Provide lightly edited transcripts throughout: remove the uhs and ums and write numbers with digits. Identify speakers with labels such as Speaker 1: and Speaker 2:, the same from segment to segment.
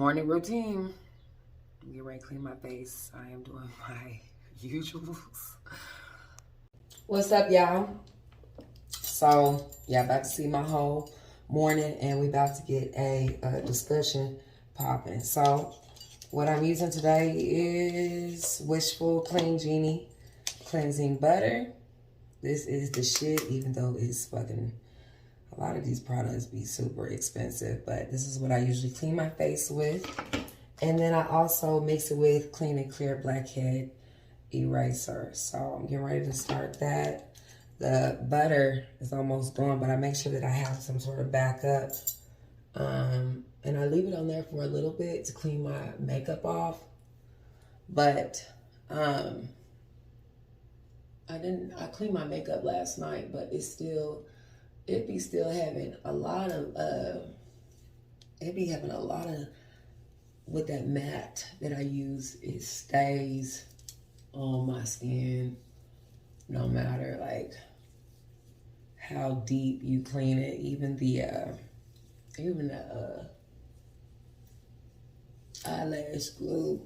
Speaker 1: Morning routine. Get ready to clean my face. I am doing my usuals. What's up, y'all? So, yeah, about to see my whole morning, and we about to get a discussion popping. So, what I'm using today is Wishful Clean Genie Cleansing Butter. This is the shit, even though it's fucking... A lot of these products be super expensive, but this is what I usually clean my face with. And then I also mix it with Clean and Clear Blackhead Eraser. So I'm getting ready to start that. The butter is almost gone, but I make sure that I have some sort of backup. And I leave it on there for a little bit to clean my makeup off. But I cleaned my makeup last night, but it be still having a lot of, with that matte that I use, it stays on my skin no matter like how deep you clean it. Even the eyelash glue.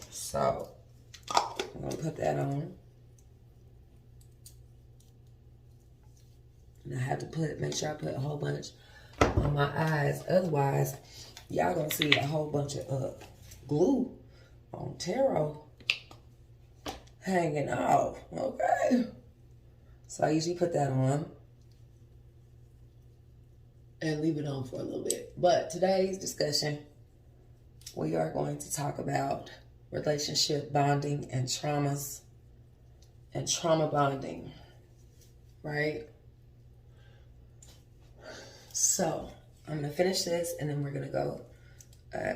Speaker 1: So I'm gonna put that on. And I have to make sure I put a whole bunch on my eyes. Otherwise, y'all gonna see a whole bunch of glue on tarot hanging off, okay? So I usually put that on and leave it on for a little bit. But today's discussion, we are going to talk about relationship bonding and traumas and trauma bonding, right? So I'm gonna finish this and then we're gonna go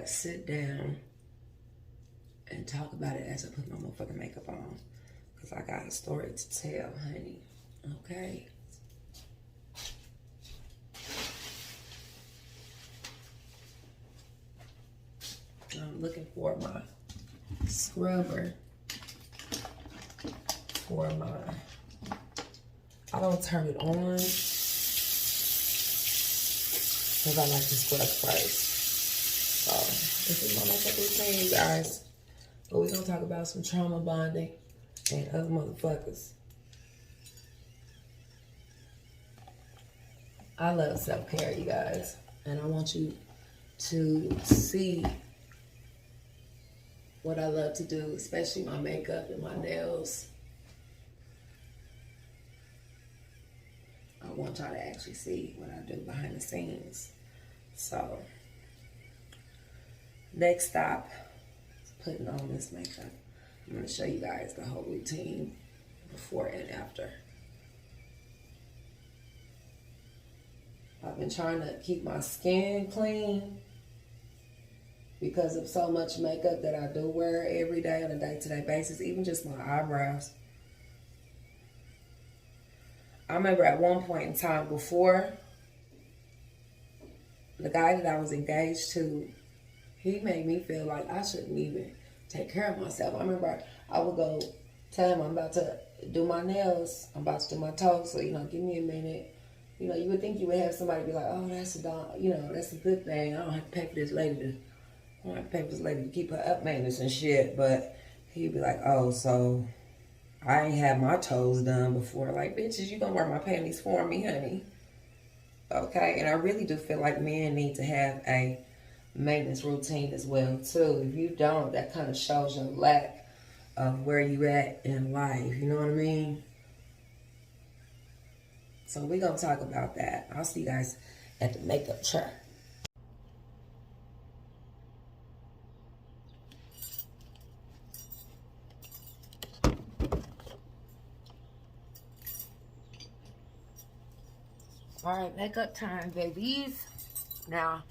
Speaker 1: sit down and talk about it as I put my motherfucking makeup on, because I got a story to tell, honey. Okay. I'm looking for my scrubber for my, I don't turn it on because I like to scrub first. So this is my makeup routine, you guys. But we're gonna talk about some trauma bonding and other motherfuckers. I love self-care, you guys. And I want you to see what I love to do, especially my makeup and my nails. I want y'all to actually see what I do behind the scenes. So, next stop is putting on this makeup. I'm going to show you guys the whole routine before and after. I've been trying to keep my skin clean because of so much makeup that I do wear every day on a day-to-day basis, even just my eyebrows. I remember at one point in time before, the guy that I was engaged to, he made me feel like I shouldn't even take care of myself. I remember I would go tell him I'm about to do my nails, I'm about to do my toes, so, give me a minute. You would think you would have somebody be like, oh, that's a good thing. I don't have to pay for this lady to keep her up maintenance and shit. But he'd be like, oh, so I ain't had my toes done before. Like, bitches, you gonna wear my panties for me, honey. Okay, and I really do feel like men need to have a maintenance routine as well, too. If you don't, that kind of shows your lack of where you at in life. You know what I mean? So we're gonna talk about that. I'll see you guys at the makeup chair. All right, makeup time, babies. Now,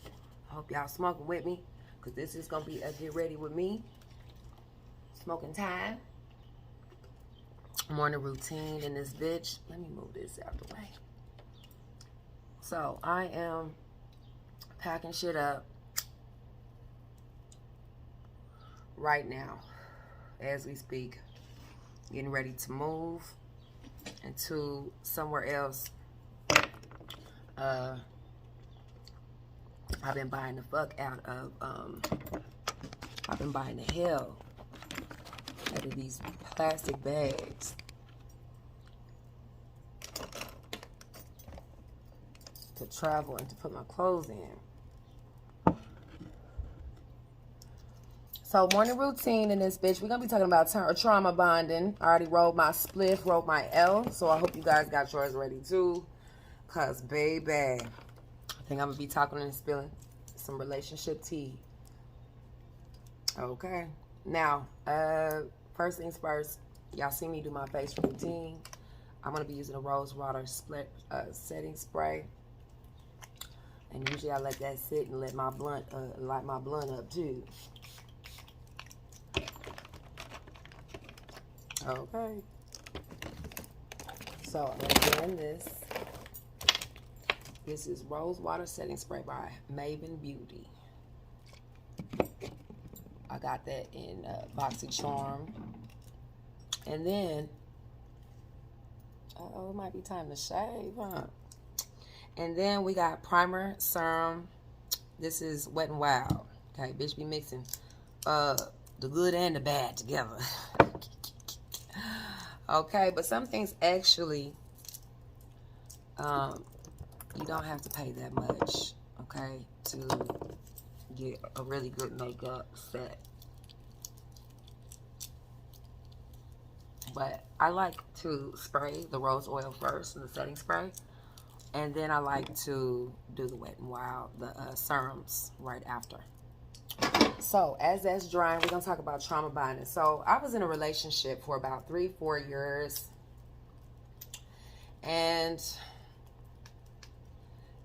Speaker 1: I hope y'all smoking with me, because this is going to be a get ready with me. Smoking time. Morning routine in this bitch. Let me move this out the way. So, I am packing shit up right now, as we speak. Getting ready to move into somewhere else. I've been buying the fuck out of, I've been buying the hell out of these plastic bags. To travel and to put my clothes in. So, morning routine in this bitch. We're going to be talking about trauma bonding. I already rolled my spliff, rolled my L. So, I hope you guys got yours ready too. Because, baby, I think I'm going to be talking and spilling some relationship tea. Okay. Now, first things first. Y'all see me do my face routine. I'm going to be using a rose water setting spray. And usually I let that sit and let my blunt, light my blunt up too. Okay. So I'm doing this. This is Rose Water Setting Spray by Maven Beauty. I got that in BoxyCharm. And then, it might be time to shave, huh? And then we got primer, serum. This is Wet n Wild. Okay, bitch be mixing the good and the bad together. Okay, but some things actually, you don't have to pay that much, okay, to get a really good makeup set. But I like to spray the rose oil first in the setting spray. And then I like to do the Wet n Wild, the serums right after. So, as that's drying, we're going to talk about trauma bonding. So, I was in a relationship for about 3-4 years. And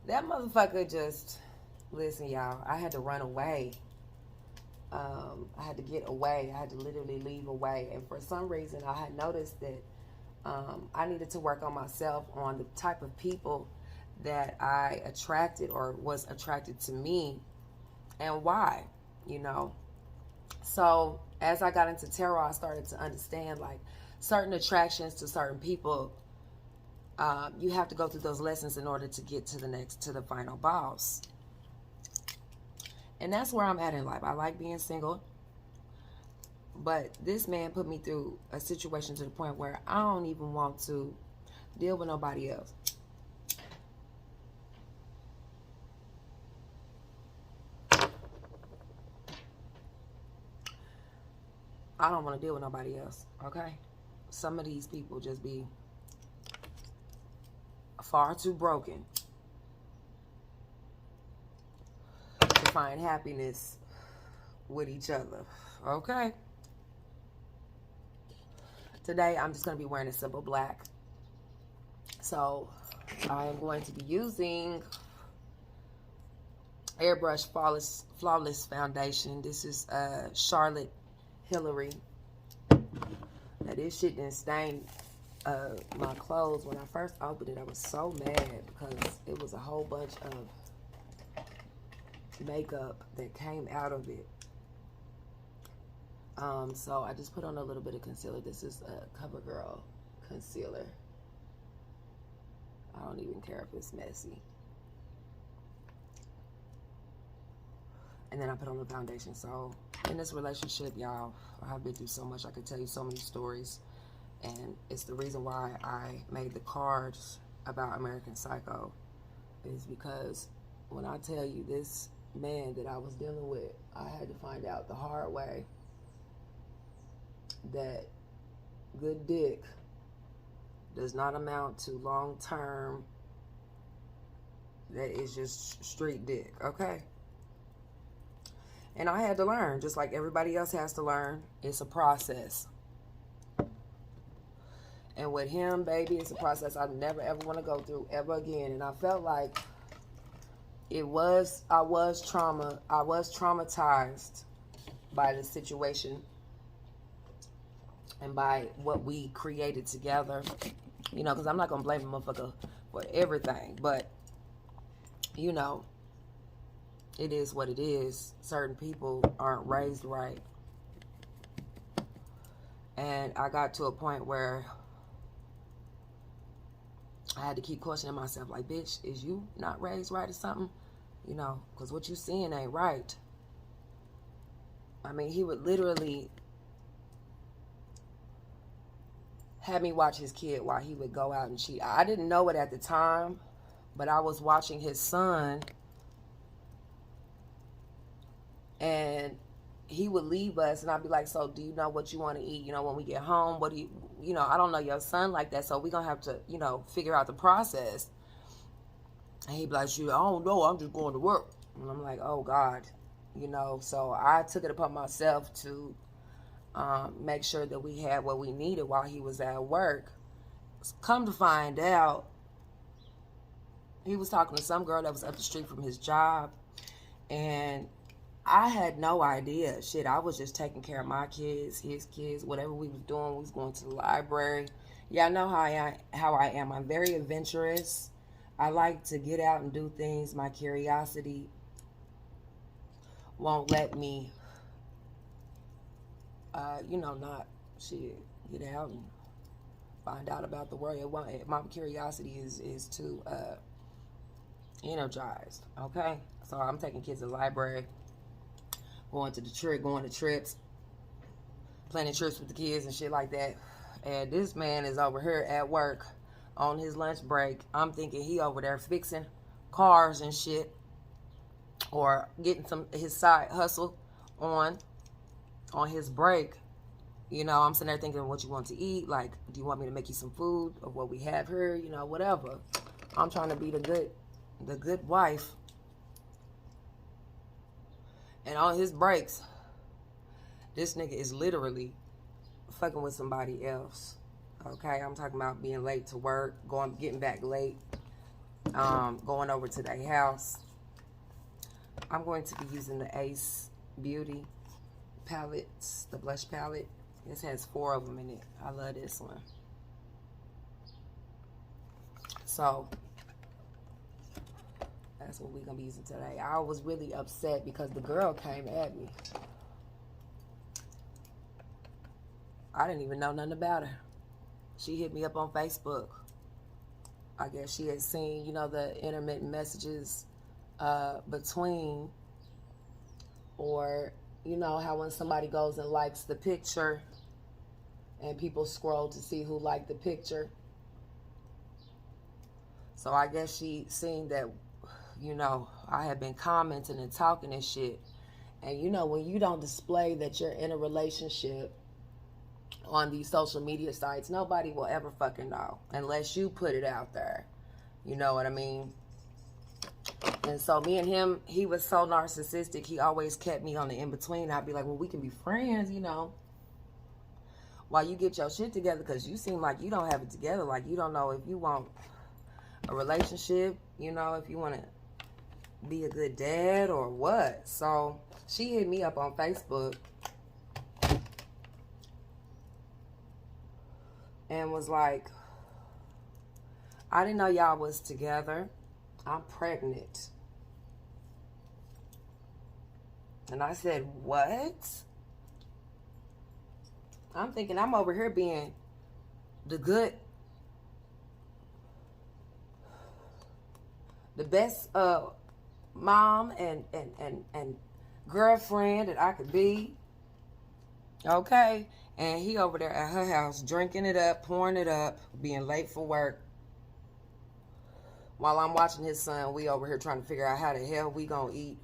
Speaker 1: that motherfucker just, listen, y'all, I had to run away. I had to get away. I had to literally leave away. And for some reason, I had noticed that I needed to work on myself, on the type of people that I attracted or was attracted to me and why, you know. So as I got into tarot, I started to understand like certain attractions to certain people, you have to go through those lessons in order to get to the final boss. And that's where I'm at in life. I like being single. But this man put me through a situation to the point where I don't even want to deal with nobody else. I don't want to deal with nobody else, okay? Some of these people just be far too broken to find happiness with each other, okay? Today, I'm just going to be wearing a simple black. So, I am going to be using Airbrush Flawless Foundation. This is Charlotte Hillary. Now, this shit didn't stain my clothes. When I first opened it, I was so mad because it was a whole bunch of makeup that came out of it. So I just put on a little bit of concealer. This is a CoverGirl concealer. I don't even care if it's messy. And then I put on the foundation. So in this relationship, y'all, I've been through so much. I could tell you so many stories. And it's the reason why I made the cards about American Psycho, is because when I tell you this man that I was dealing with, I had to find out the hard way that good dick does not amount to long term. That is just street dick, okay? And I had to learn, just like everybody else has to learn. It's a process. And with him, baby, it's a process I never ever want to go through ever again. And I felt like I was traumatized by the situation and by what we created together. You know, because I'm not going to blame the motherfucker for everything. But, you know, it is what it is. Certain people aren't raised right. And I got to a point where I had to keep questioning myself, like, bitch, is you not raised right or something? You know, because what you seeing ain't right. I mean, he would literally have me watch his kid while he would go out and cheat. I didn't know it at the time, but I was watching his son, and he would leave us, and I'd be like, so do you know what you want to eat? You know, when we get home, what do you know, I don't know your son like that, so we're going to have to, you know, figure out the process. And he'd be like, shoot, I don't know, I'm just going to work. And I'm like, oh, God, you know, so I took it upon myself to make sure that we had what we needed while he was at work. Come to find out, he was talking to some girl that was up the street from his job, and I had no idea. Shit, I was just taking care of my kids, his kids, whatever we was doing. We was going to the library. Yeah, I know how I am. I'm very adventurous. I like to get out and do things. My curiosity won't let me, you know, not shit, get out and find out about the world. My curiosity is too energized. Okay, so I'm taking kids to the library, going to trips, planning trips with the kids and shit like that. And this man is over here at work on his lunch break. I'm thinking he over there fixing cars and shit, or getting his side hustle on his break. You know, I'm sitting there thinking, what you want to eat? Like, do you want me to make you some food of what we have here? You know, whatever. I'm trying to be the good wife. And on his breaks, this nigga is literally fucking with somebody else. Okay, I'm talking about being late to work, getting back late, going over to their house. I'm going to be using the Ace Beauty palettes, the blush palette. This has 4 of them in it. I love this one. So that's what we're going to be using today. I was really upset because the girl came at me. I didn't even know nothing about her. She hit me up on Facebook. I guess she had seen, you know, the intermittent messages between, or, you know, how when somebody goes and likes the picture and people scroll to see who liked the picture. So I guess she seen that, you know, I had been commenting and talking and shit. And, you know, when you don't display that you're in a relationship on these social media sites, nobody will ever fucking know unless you put it out there. You know what I mean? And so me and him, he was so narcissistic. He always kept me on the in-between. I'd be like, well, we can be friends, you know, while you get your shit together, because you seem like you don't have it together. Like, you don't know if you want a relationship, you know, if you want to be a good dad or what. So she hit me up on Facebook and was like, I didn't know y'all was together. I'm pregnant. And I said, what? I'm thinking I'm over here being the best mom and girlfriend that I could be. Okay? And he over there at her house drinking it up, pouring it up, being late for work. While I'm watching his son, we over here trying to figure out how the hell we gonna eat.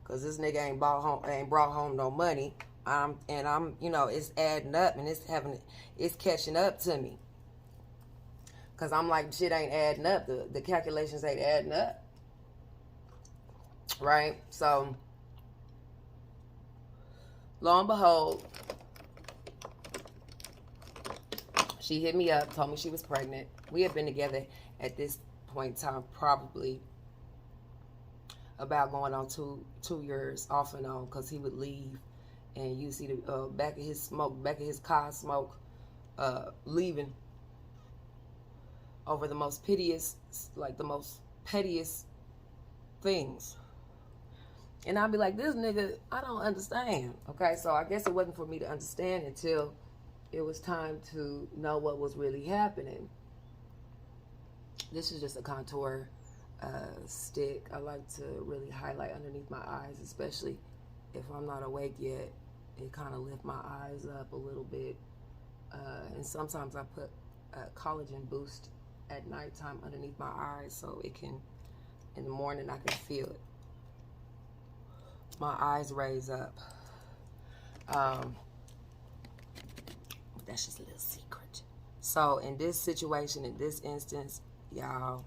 Speaker 1: Cause this nigga ain't brought home no money. And I'm, you know, it's adding up and it's catching up to me. Cause I'm like, shit ain't adding up. The calculations ain't adding up. Right? So, lo and behold, she hit me up, told me she was pregnant. We had been together at this point in time probably about going on two years off and on, because he would leave and you see the back of his car smoke leaving over the most pettiest things. And I'd be like, this nigga, I don't understand. Okay, so I guess it wasn't for me to understand until it was time to know what was really happening. This is just a contour stick. I like to really highlight underneath my eyes, especially if I'm not awake yet. It kind of lift my eyes up a little bit. And sometimes I put collagen boost at nighttime underneath my eyes so it can, in the morning, I can feel it. My eyes raise up. That's just a little secret. So in this situation, in this instance, y'all,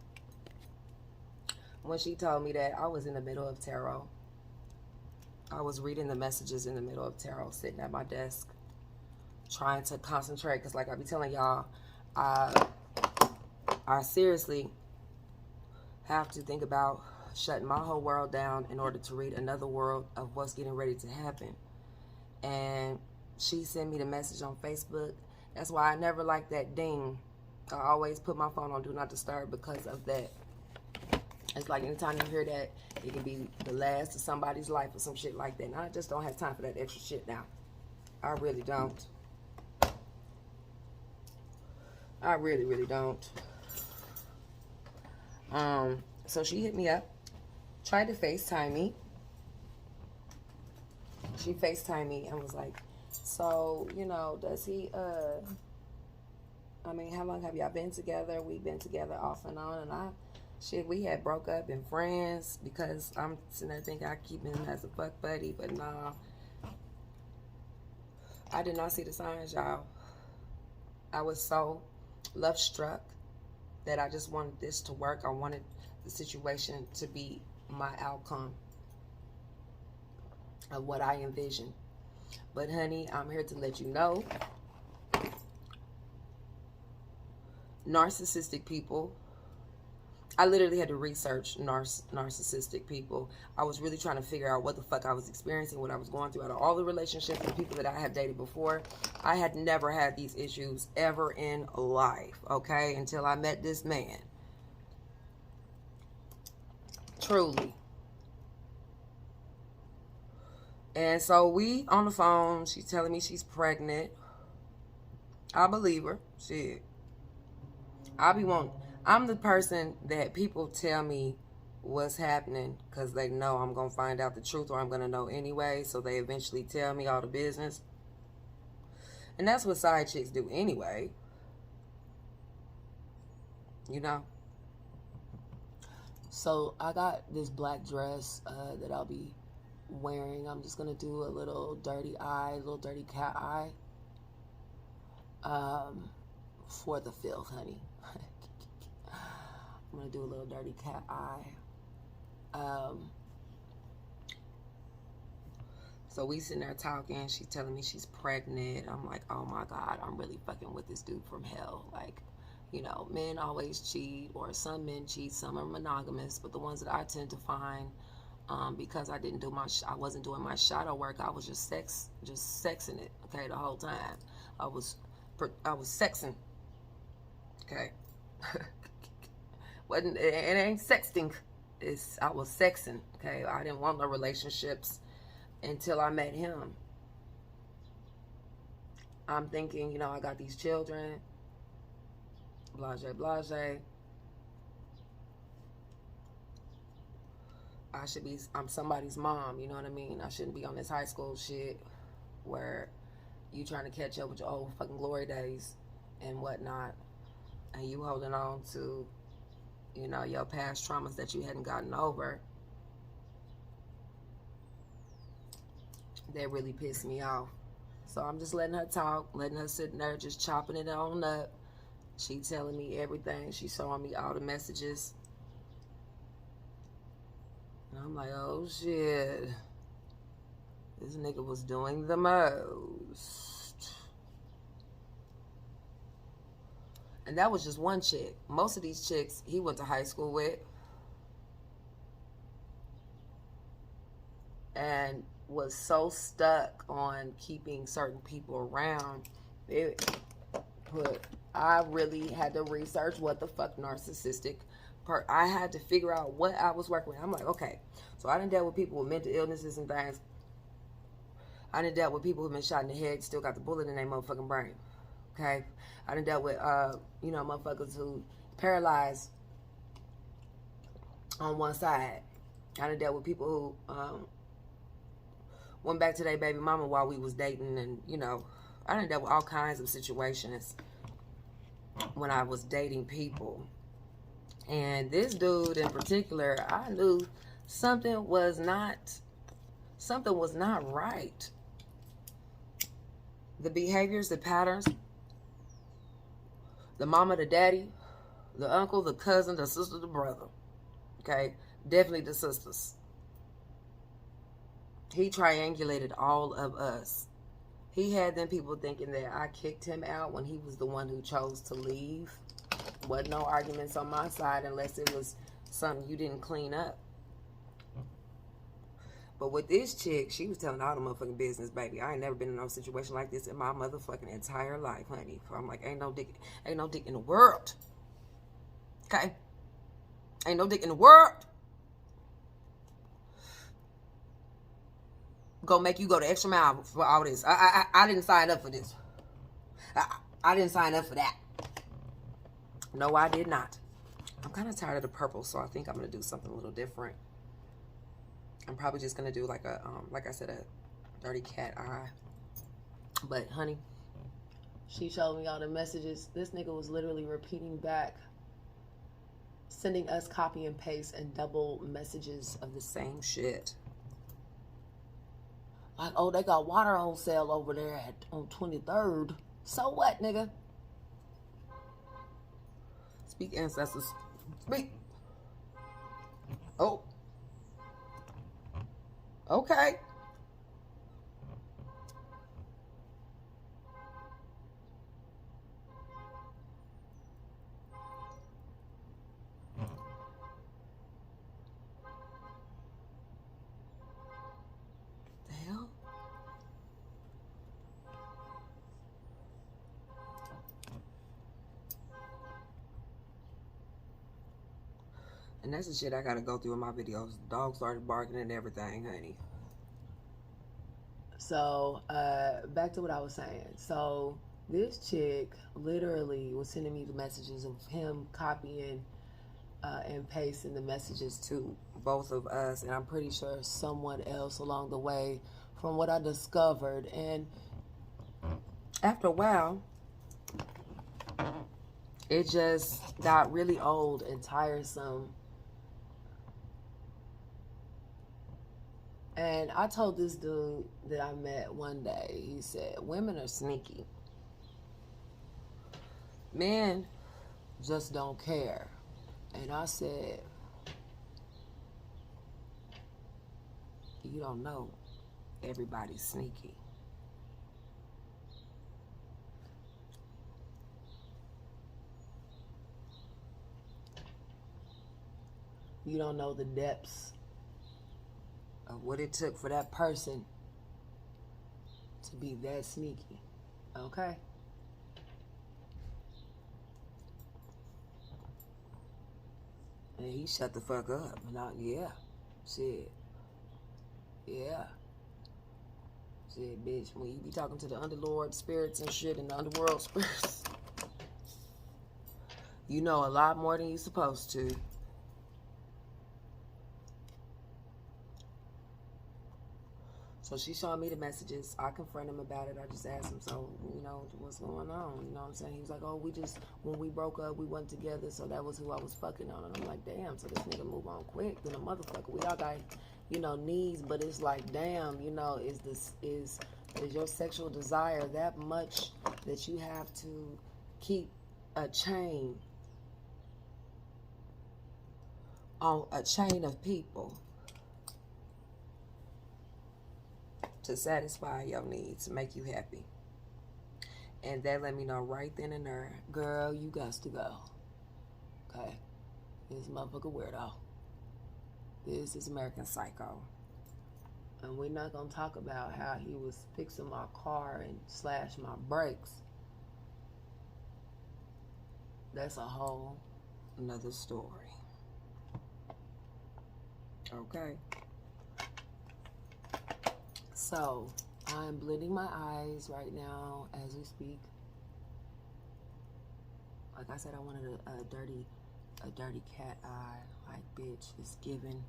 Speaker 1: when she told me that, I was in the middle of tarot. I was reading the messages in the middle of tarot, sitting at my desk, trying to concentrate. Because like I be telling y'all, I seriously have to think about shutting my whole world down in order to read another world of what's getting ready to happen. And she sent me the message on Facebook. That's why I never like that ding. I always put my phone on Do Not Disturb because of that. It's like anytime you hear that, it can be the last of somebody's life or some shit like that. And I just don't have time for that extra shit now. I really don't. I really, really don't. So she hit me up, tried to FaceTime me. She FaceTimed me and was like, so, you know, does he, I mean, how long have y'all been together? We've been together off and on, and we had broke up and friends because I'm sitting there thinking I keep him as a fuck buddy, but nah. I did not see the signs, y'all. I was so love struck that I just wanted this to work. I wanted the situation to be my outcome of what I envisioned. But honey, I'm here to let you know, narcissistic people, I literally had to research narcissistic people. I was really trying to figure out what the fuck I was experiencing, what I was going through. Out of all the relationships and people that I have dated before, I had never had these issues ever in life, okay? Until I met this man. Truly. And so we on the phone, she's telling me she's pregnant. I believe her. Shit. I'm the person that people tell me what's happening because they know I'm going to find out the truth, or I'm going to know anyway. So they eventually tell me all the business. And that's what side chicks do anyway. You know? So I got this black dress that I'll be wearing. I'm just going to do a little dirty eye, a little dirty cat eye for the filth, honey. I'm going to do a little dirty cat eye. So we sitting there talking. She's telling me she's pregnant. I'm like, oh my God, I'm really fucking with this dude from hell. Like, you know, men always cheat, or some men cheat, some are monogamous, but the ones that I tend to find, because I wasn't doing my shadow work, I was just sexing it, okay, the whole time. I was sexing, okay. It ain't sexting. I was sexing, okay. I didn't want no relationships until I met him. I'm thinking, you know, I got these children, blase, blase. I'm somebody's mom, you know what I mean? I shouldn't be on this high school shit where you trying to catch up with your old fucking glory days and whatnot, and you holding on to, you know, your past traumas that you hadn't gotten over. That really pissed me off. So I'm just letting her talk, letting her sit there, just chopping it on up. She telling me everything. She showing me all the messages. And I'm like, oh shit. This nigga was doing the most. And that was just one chick. Most of these chicks he went to high school with. And was so stuck on keeping certain people around. I really had to research what the fuck narcissistic I had to figure out what I was working with. I'm like, okay, so I done dealt with people with mental illnesses and things. I done dealt with people who've been shot in the head, still got the bullet in their motherfucking brain. Okay? I done dealt with, you know, motherfuckers who paralyzed on one side. I done dealt with people who went back to their baby mama while we was dating, and you know, I done dealt with all kinds of situations when I was dating people. And this dude in particular, I knew something was not right. The behaviors, the patterns, the mama, the daddy, the uncle, the cousin, the sister, the brother. Okay? Definitely the sisters. He triangulated all of us. He had them people thinking that I kicked him out when he was the one who chose to leave. Wasn't no arguments on my side unless it was something you didn't clean up. But with this chick, she was telling all the motherfucking business, baby. I ain't never been in no situation like this in my motherfucking entire life, honey. I'm like, ain't no dick in the world. Okay? Ain't no dick in the world. Gonna make you go the extra mile for all this. I didn't sign up for this. I didn't sign up for that. No, I did not. I'm kind of tired of the purple, so I think I'm gonna do something a little different. I'm probably just gonna do like a, like I said, a dirty cat eye. But honey, she showed me all the messages. This nigga was literally repeating back, sending us copy and paste and double messages of the same shit. Like, oh, they got water on sale over there on 23rd. So what, nigga? Speak, ancestors. Speak. Oh. Okay. The hell? And that's the shit I gotta go through in my videos. The dog started barking and everything, honey. So, back to what I was saying. So, this chick literally was sending me the messages of him copying and pasting the messages to both of us. And I'm pretty sure someone else along the way from what I discovered. And after a while, it just got really old and tiresome. And I told this dude that I met one day, he said, women are sneaky. Men just don't care. And I said, you don't know, everybody's sneaky. You don't know the depths of what it took for that person to be that sneaky. Okay? And he shut the fuck up. Now, yeah. Shit. Yeah. Shit, bitch. When you be talking to the underlord spirits and shit and the underworld spirits, you know a lot more than you're supposed to. So she showed me the messages. I confronted him about it. I just asked him, so, you know, what's going on? You know what I'm saying? He was like, oh, when we broke up, we went together, so that was who I was fucking on. And I'm like, damn, so this nigga move on quick than a motherfucker. We all got, you know, needs, but it's like, damn, you know, is your sexual desire that much that you have to keep a chain on a chain of people to satisfy your needs, to make you happy? And that let me know right then and there, girl, you got to go. Okay? This motherfucker weirdo. This is American Psycho. And we're not going to talk about how he was fixing my car and slashed my brakes. That's a whole another story. Okay? So, I'm blending my eyes right now as we speak. Like I said, I wanted a dirty a dirty cat eye. Like, bitch, it's giving.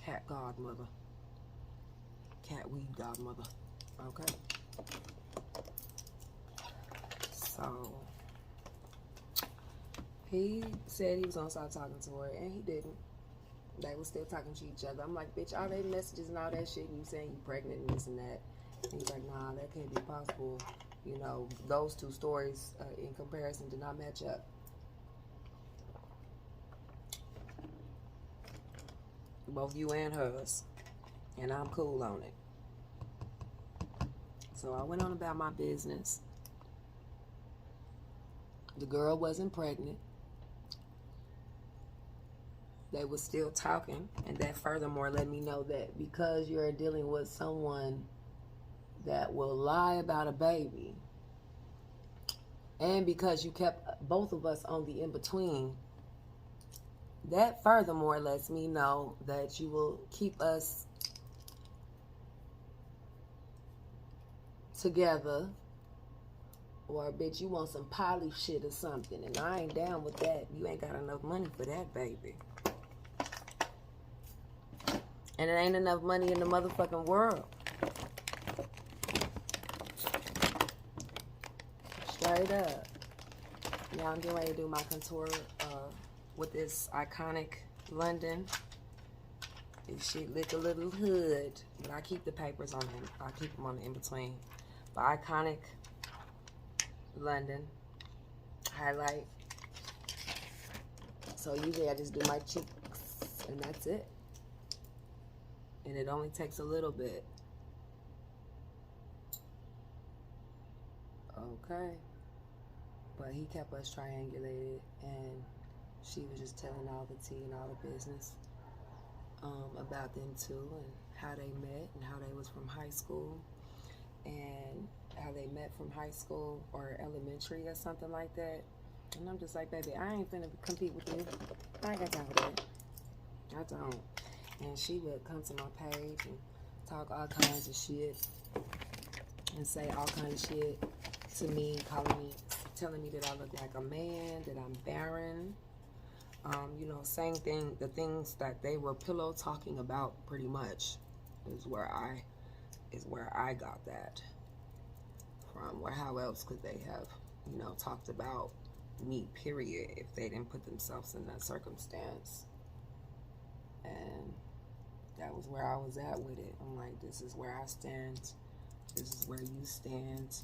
Speaker 1: Cat godmother. Cat weed godmother. Okay. So, he said he was gonna start talking to her, and he didn't. They were still talking to each other. I'm like, bitch, all they messages and all that shit, and you saying you pregnant and this and that. And he's like, nah, that can't be possible. You know, those two stories in comparison did not match up. Both you and hers. And I'm cool on it. So I went on about my business. The girl wasn't pregnant. They were still talking. And that furthermore let me know that because you're dealing with someone that will lie about a baby, and because you kept both of us on the in-between, that furthermore lets me know that you will keep us together, or bitch, you want some poly shit or something, and I ain't down with that. You ain't got enough money for that, baby. And it ain't enough money in the motherfucking world. Straight up. Now I'm getting ready to do my contour with this iconic London. This shit look a little hood, but I keep the papers on them. I keep them on the in-between. The iconic London highlight. So usually I just do my cheeks, and that's it. And it only takes a little bit. Okay. But he kept us triangulated, and she was just telling all the tea and all the business about them too, and how they met, and how they was from high school, and how they met from high school or elementary or something like that. And I'm just like, baby, I ain't finna compete with you. I ain't got time for that. I don't. And she would come to my page and talk all kinds of shit and say all kinds of shit to me, telling me that I look like a man, that I'm barren. You know, saying the things that they were pillow talking about pretty much is where I got that from. Where how else could they have, you know, talked about me, period, if they didn't put themselves in that circumstance? And that was where I was at with it. I'm like, this is where I stand. This is where you stand.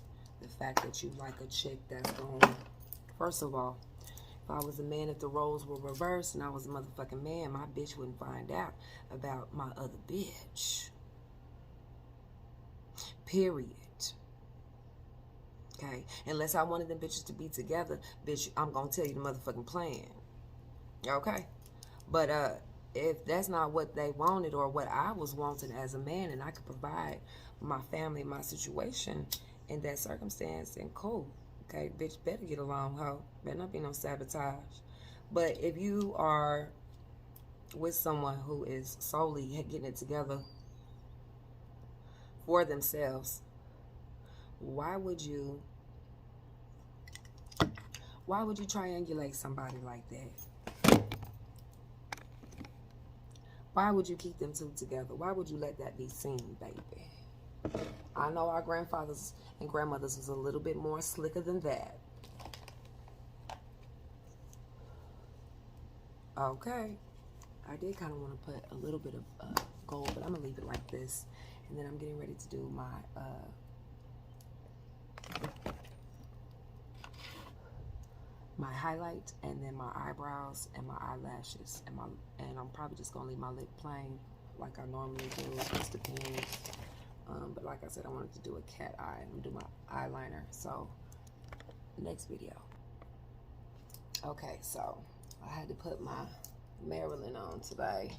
Speaker 1: The fact that you like a chick that's going, first of all, if I was a man, if the roles were reversed and I was a motherfucking man, my bitch wouldn't find out about my other bitch. Period. Okay? Unless I wanted them bitches to be together, bitch, I'm gonna tell you the motherfucking plan. Okay? But if that's not what they wanted or what I was wanting as a man, and I could provide my family, my situation in that circumstance, then cool. Okay, bitch, better get along, ho. Better not be no sabotage. But if you are with someone who is solely getting it together for themselves, why would you triangulate somebody like that? Why would you keep them two together? Why would you let that be seen, baby? I know our grandfathers and grandmothers was a little bit more slicker than that. Okay. I did kind of want to put a little bit of gold, but I'm going to leave it like this. And then I'm getting ready to do my highlight, and then my eyebrows and my eyelashes, and I'm probably just gonna leave my lip plain like I normally do. It just depends. But like I said, I wanted to do a cat eye and do my eyeliner. So next video. Okay, so I had to put my Maryland on today.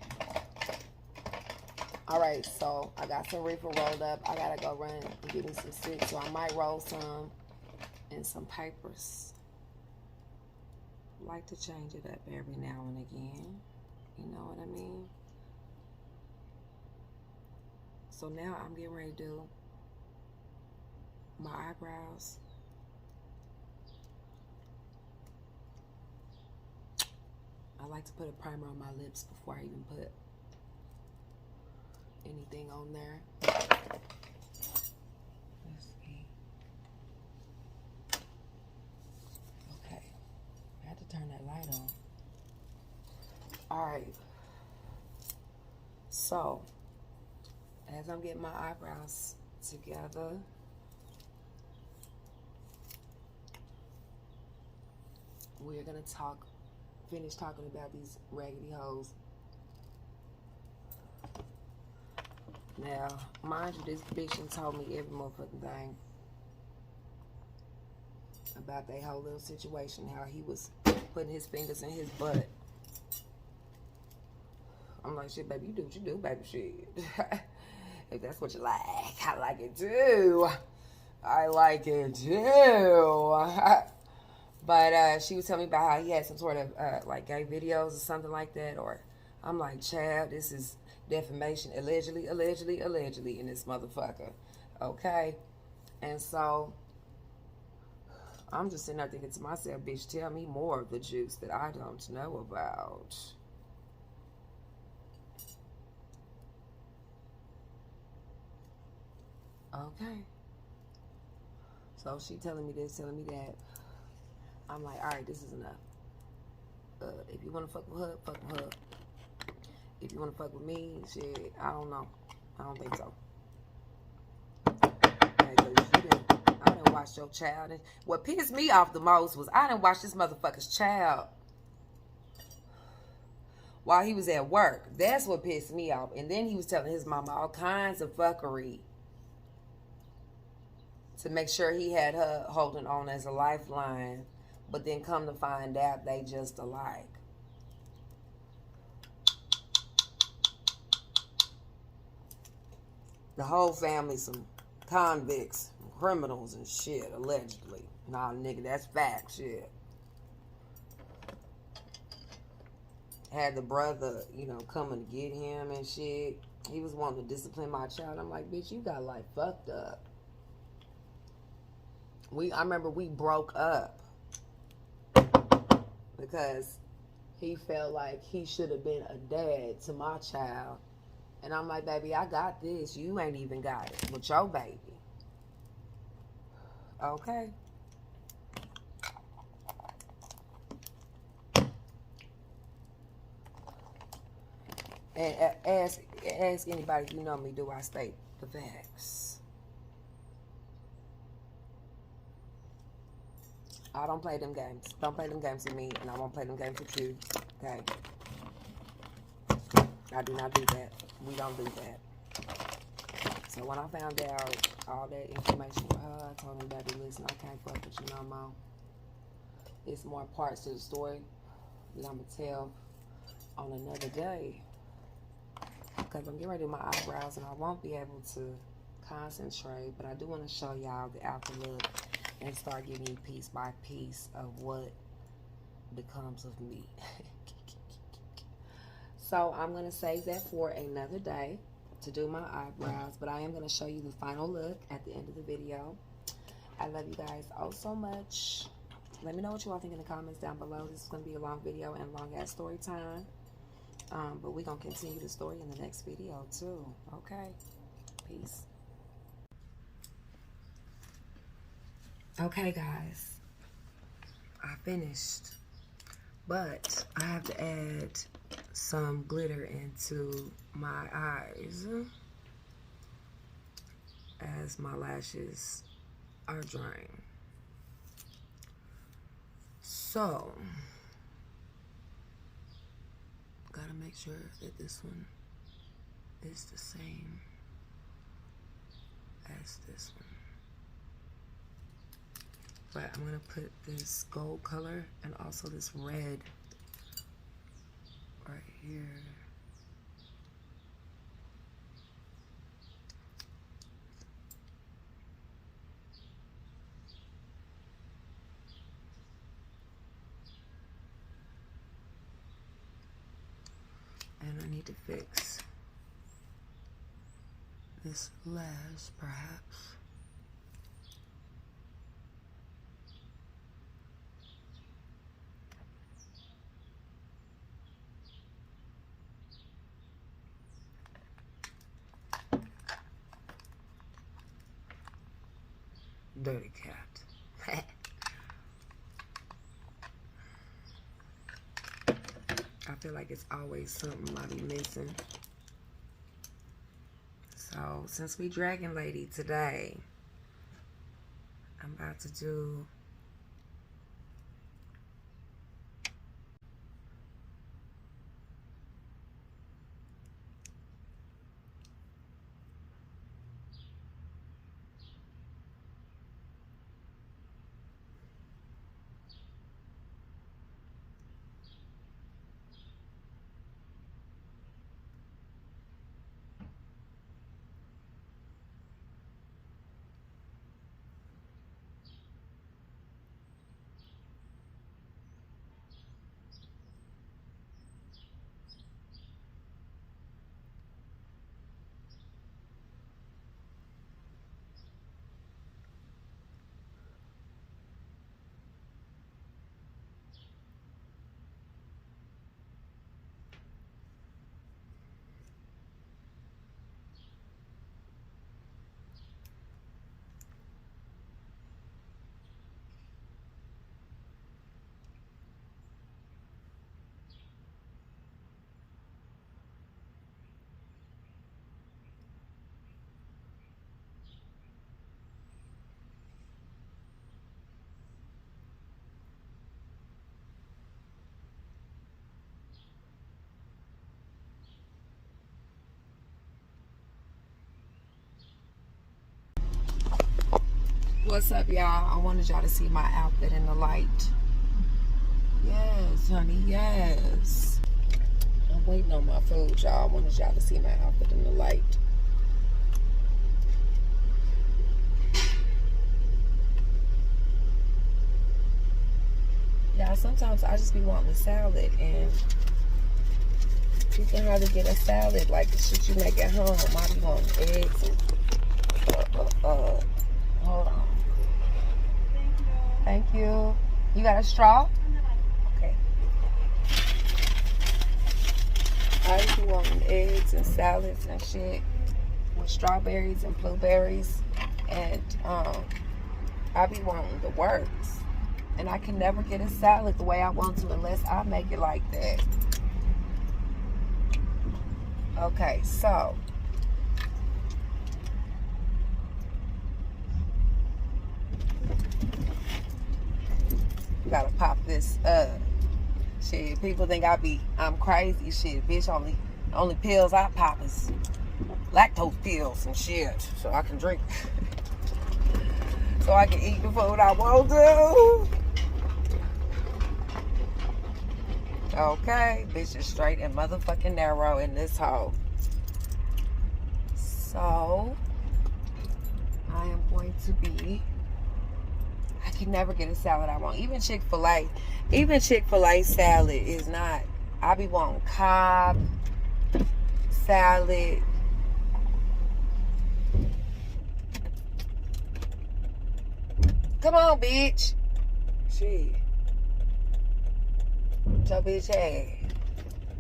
Speaker 1: All right, so I got some reefer rolled up. I gotta go run and get me some sticks, so I might roll some and some papers. Like to change it up every now and again. You know what I mean? So now I'm getting ready to do my eyebrows. I like to put a primer on my lips before I even put anything on there. Let's see. Okay. I had to turn that light on. Alright. So, as I'm getting my eyebrows together, we're gonna finish talking about these raggedy hoes. Now, mind you, this bitch done told me every motherfucking thing about their whole little situation, how he was putting his fingers in his butt. I'm like, shit, baby, you do what you do, baby, shit. If that's what you like, I like it too. I like it too. But she was telling me about how he had some sort of like gay videos or something like that. Or I'm like, child, this is defamation, allegedly in this motherfucker. Okay? And so I'm just sitting there thinking to myself, bitch, tell me more of the juice that I don't know about. Okay. So she telling me this, telling me that. I'm like, all right, this is enough. If you want to fuck with her, fuck with her. If you want to fuck with me, shit, I don't know. I don't think so. I didn't watch your child. What pissed me off the most was I didn't watch this motherfucker's child while he was at work. That's what pissed me off. And then he was telling his mama all kinds of fuckery to make sure he had her holding on as a lifeline. But then come to find out they just alike. The whole family some convicts, criminals and shit, allegedly. Nah, nigga, that's fact shit. Had the brother, you know, coming to get him and shit. He was wanting to discipline my child. I'm like, bitch, you got like fucked up. I remember we broke up because he felt like he should have been a dad to my child. And I'm like, baby, I got this. You ain't even got it with your baby. Okay. And ask anybody if you know me, do I state the facts? I don't play them games. Don't play them games with me, and I won't play them games with you. Okay? I do not do that. We don't do that. So when I found out all that information with her, I told him, baby, listen, I can't fuck with you no more. It's more parts to the story that I'm going to tell on another day. Because I'm getting ready to do my eyebrows, and I won't be able to concentrate. But I do want to show y'all the outer look and start giving you piece by piece of what becomes of me. So I'm going to save that for another day to do my eyebrows. But I am going to show you the final look at the end of the video. I love you guys all so much. Let me know what you all think in the comments down below. This is going to be a long video and long ass story time. But we're going to continue the story in the next video too. Okay? Peace. Okay, guys. I finished. But I have to add some glitter into my eyes as my lashes are drying. So, gotta make sure that this one is the same as this one. But I'm gonna put this gold color and also this red right here. And I need to fix this lash, perhaps. Dirty cat. I feel like it's always something I be missing. So, since we Dragon Lady today, I'm about to do what's up, y'all? I wanted y'all to see my outfit in the light. Yes, honey, yes. I'm waiting on my food, y'all. I wanted y'all to see my outfit in the light. Yeah, sometimes I just be wanting a salad, and you can hardly get a salad like the shit you make at home. I be wanting eggs and hold on. Thank you. You got a straw? Okay. I just be wanting eggs and salads and shit with strawberries and blueberries, and I be wanting the works. And I can never get a salad the way I want to unless I make it like that. Okay, so gotta pop this up. Shit, people think I'm crazy. Shit, bitch, only pills I pop is lactose pills and shit, so I can drink, so I can eat the food I want to. Okay, bitch is straight and motherfucking narrow in this hole. So I am going to be, I can never get a salad I want. Even Chick-fil-A salad is not, I be wanting Cobb salad. Come on, bitch. Shit. Your bitch ass.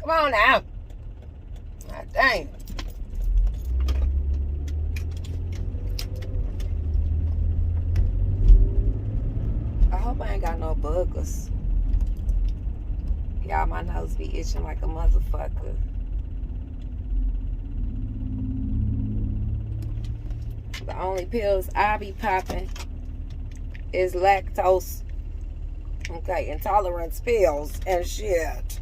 Speaker 1: Come on now. God dang. I hope I ain't got no buggers. Y'all, my nose be itching like a motherfucker. The only pills I be popping is lactose, okay, intolerance pills and shit.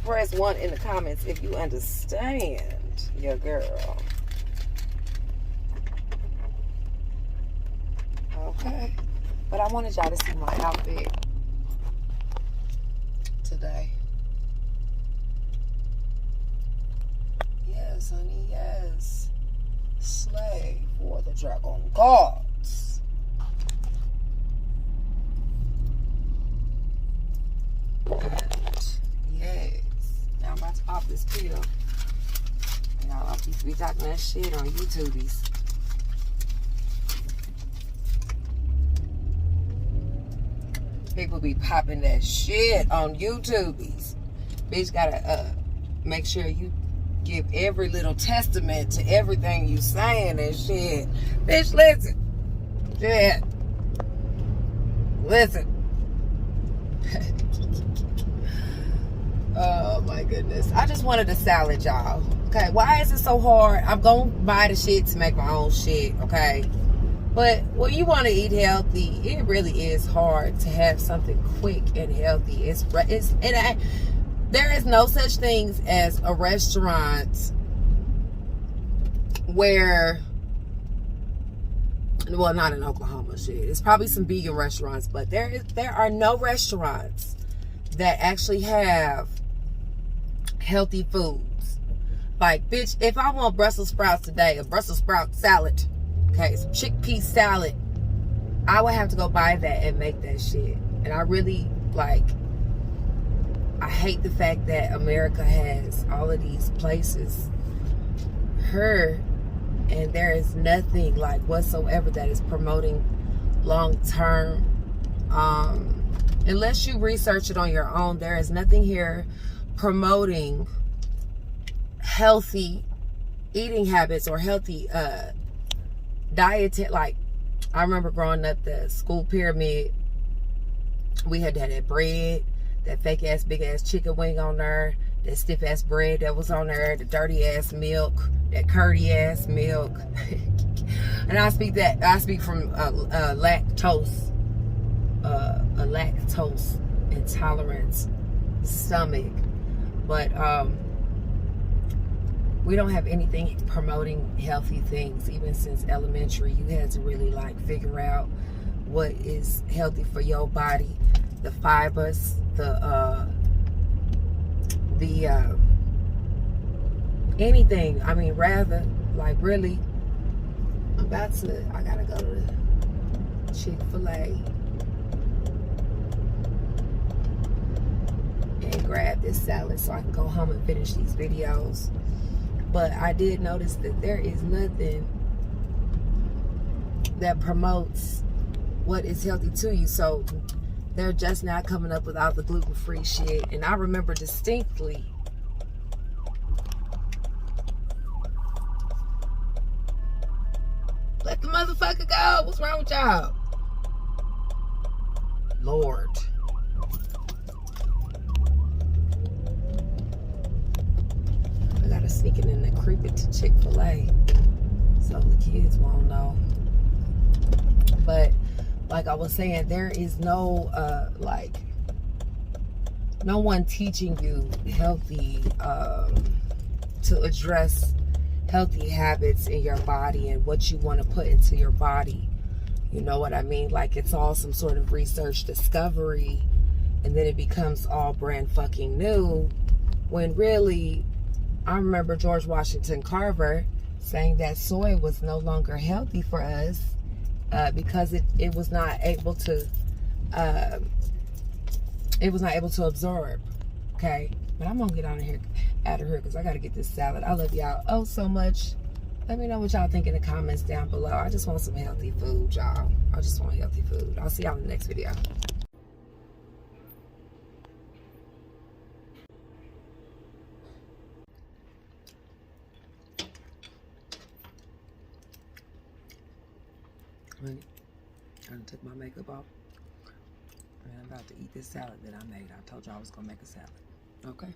Speaker 1: Press 1 in the comments if you understand your girl. Okay, but I wanted y'all to see my outfit today. Yes, honey, yes. Slay for the dragon gods. Yes. Now I'm about to pop this pill. Y'all, I used to be talking that shit on YouTubies. People be popping that shit on YouTubies. Bitch gotta make sure you give every little testament to everything you saying and shit. Bitch, listen. Shit. Listen. Oh my goodness. I just wanted a salad, y'all. Okay, why is it so hard? I'm gonna buy the shit to make my own shit, okay? But when you want to eat healthy, it really is hard to have something quick and healthy. There is no such things as a restaurant where, well, not in Oklahoma, shit. It's probably some vegan restaurants, but there are no restaurants that actually have healthy foods. Like, bitch, if I want Brussels sprouts today, a Brussels sprout salad, okay, some chickpea salad, I would have to go buy that and make that shit. And I really, like, I hate the fact that America has all of these places here, and there is nothing, like, whatsoever that is promoting long-term, unless you research it on your own, there is nothing here promoting healthy eating habits or healthy diet. Like, I remember growing up, the school pyramid, we had that bread, that fake ass big ass chicken wing on there, that stiff ass bread that was on there, the dirty ass milk, that curdy ass milk. And I speak from a lactose intolerant stomach. But we don't have anything promoting healthy things. Even since elementary, you had to really, like, figure out what is healthy for your body, the fibers, anything. I mean, rather, like, really, I gotta go to Chick-fil-A and grab this salad so I can go home and finish these videos. But I did notice that there is nothing that promotes what is healthy to you. So they're just now coming up with all the gluten-free shit. And I remember distinctly let the motherfucker go. What's wrong with y'all? Lord. I gotta sneak it in and creep it to Chick-fil-A so the kids won't know. But like I was saying, there is no no one teaching you healthy to address healthy habits in your body and what you want to put into your body. You know what I mean? Like, it's all some sort of research discovery, and then it becomes all brand fucking new, when really, I remember George Washington Carver saying that soy was no longer healthy for us because it was not able to absorb. Okay, but I'm gonna get out of here because I gotta get this salad. I love y'all oh so much. Let me know what y'all think in the comments down below. I just want some healthy food, y'all. I just want healthy food. I'll see y'all in the next video. Honey, I done took my makeup off. And I'm about to eat this salad that I made. I told y'all I was gonna make a salad. Okay.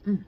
Speaker 1: Mm.